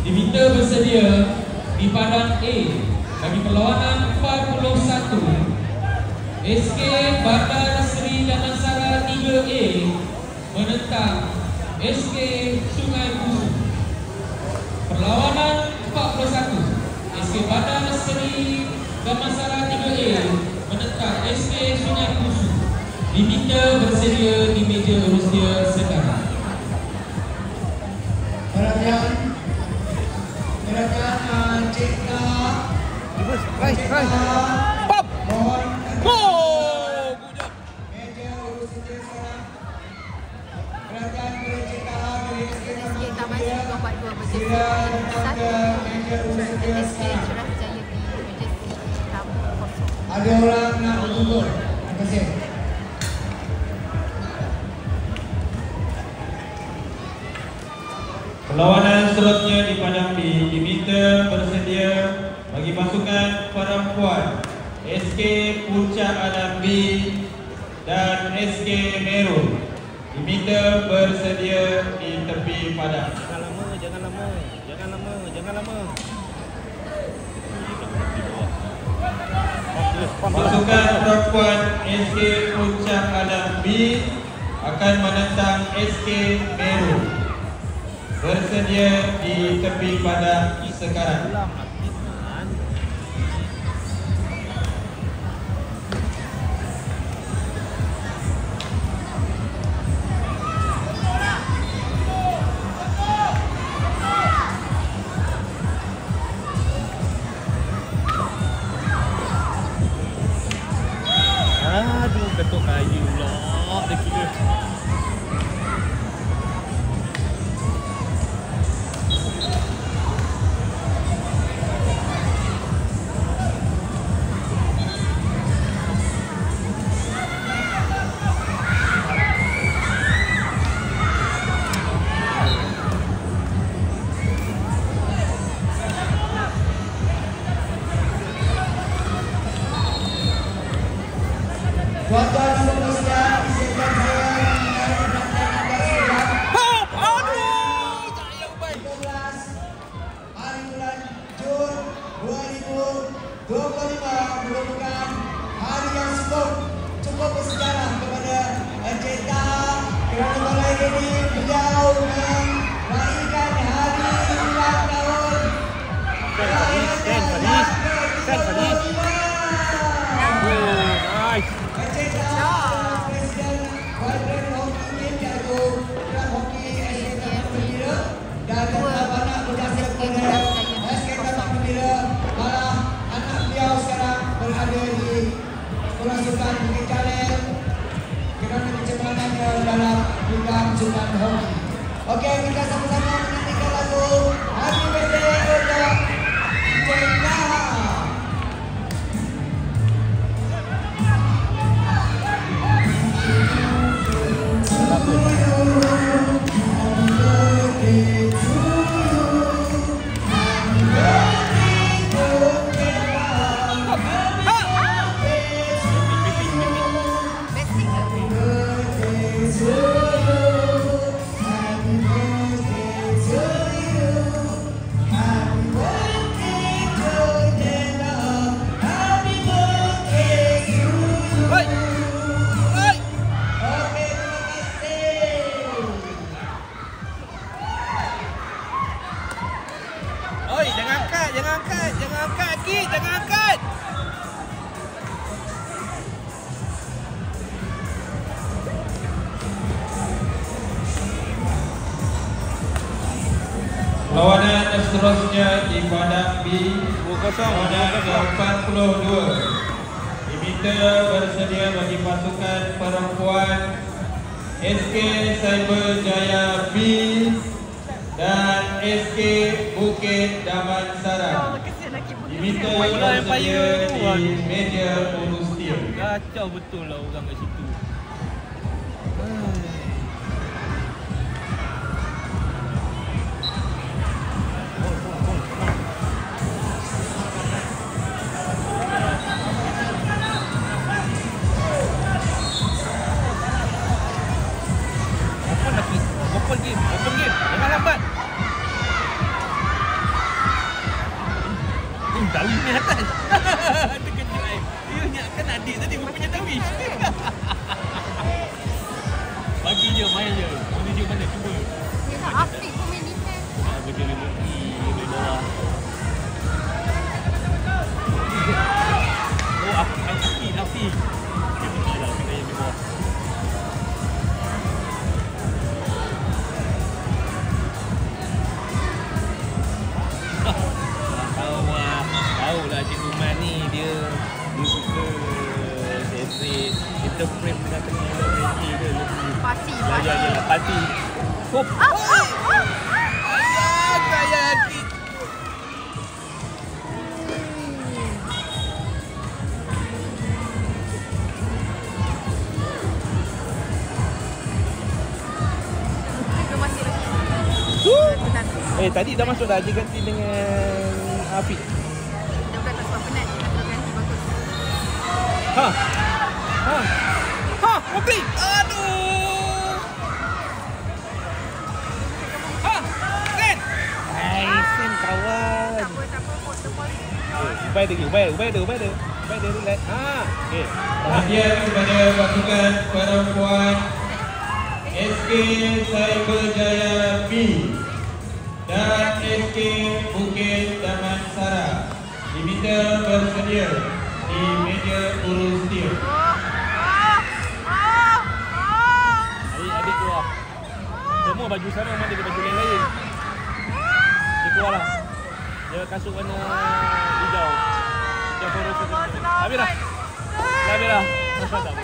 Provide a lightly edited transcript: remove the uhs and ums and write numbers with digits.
Diminta bersedia di padang A bagi perlawanan 41. SK Bandar Seri Damansara 3A menentang SK Sungai Busu. Perlawanan 41. SK Bandar Seri Damansara 3A menentang SK Sungai Busu. Diminta bersedia di meja urusia sekarang. Gerakan CK Pop! Mohon meja urusia sekarang. Gerakan CK dari SK Taman juga buat 2 berjaya. meja urusia SK Curah Jaya B berjaya tamu kosong. Ada orang nak bertutur. Terima kasih. Perlawanan seterusnya di padang B diminta bersedia bagi pasukan perempuan SK Puncak Alam B dan SK Meru. Diminta bersedia di tepi padang. Jangan lama. Pasukan perempuan SK Puncak Alam B akan menentang SK Meru. Bersedia di tepi padang sekarang. Aduh, ketuk kayu pula dia kira. Tuan-tuan dan puan sekalian, izinkan saya Aduh, sayang baik. 13 hari bulan Jun 2025 merupakan hari yang cukup bersejarah kepada Encik kerana balai ini beliau meraihkan hari ulang tahun Sen Faris. Nice. Presiden Vibrant Hockey Team iaitu Kelab Hoki SK Taman Gembira dan anak berdasar kepada SK Taman Gembira malah anak beliau sekarang berada di Sekolah Sukan Bukit Jalil kerana kecepatannya dalam bidang sukan hoki. Okey, kita sama-sama menyanyikan lagu Happy Birthday untuk Jeka. Oi, jangan angkat, Ki, jangan angkat. Perlawanan seterusnya di padang B perlawanan 42. Diminta bersedia bagi pasukan perempuan SK Cyber Jaya B dan SK Bukit Damansara. Diminta bersedia di meja urusia. Kacau betul lah orang kat situ. Open game. Jangan lambat. je, main je. Menuju mana? Cuba. Yelah, Afiq pun main defense. Bagi remote di bawah. Oh, Afiq. Dia betul lah, kena yang di bawah. Tahu lah Cikgu Man ni dia suka separate interframe dengan tengah berhenti dia lebih Parti. Yalah parti. Hop. Kaya lagi. Dia masih lagi. Tadi dah masuk dah dia ganti dengan Afiq. Dia bukan tak sebab penat. Dia kata ganti bagus. Okey. Aduh. Sen. Sen kawan. Tak apa. Motor polis. Ubay dia. Relax. Okey. Perhatian kepada pasukan perempuan SK Cyberjaya B dan SK Bukit Damansara. Diminta bersedia di meja urus dia. Adik keluar. Semua baju sana memang dia baju lain. Dia keluar lah. Dia kasut warna hijau. Dia baru Habis dah. Masuk tak?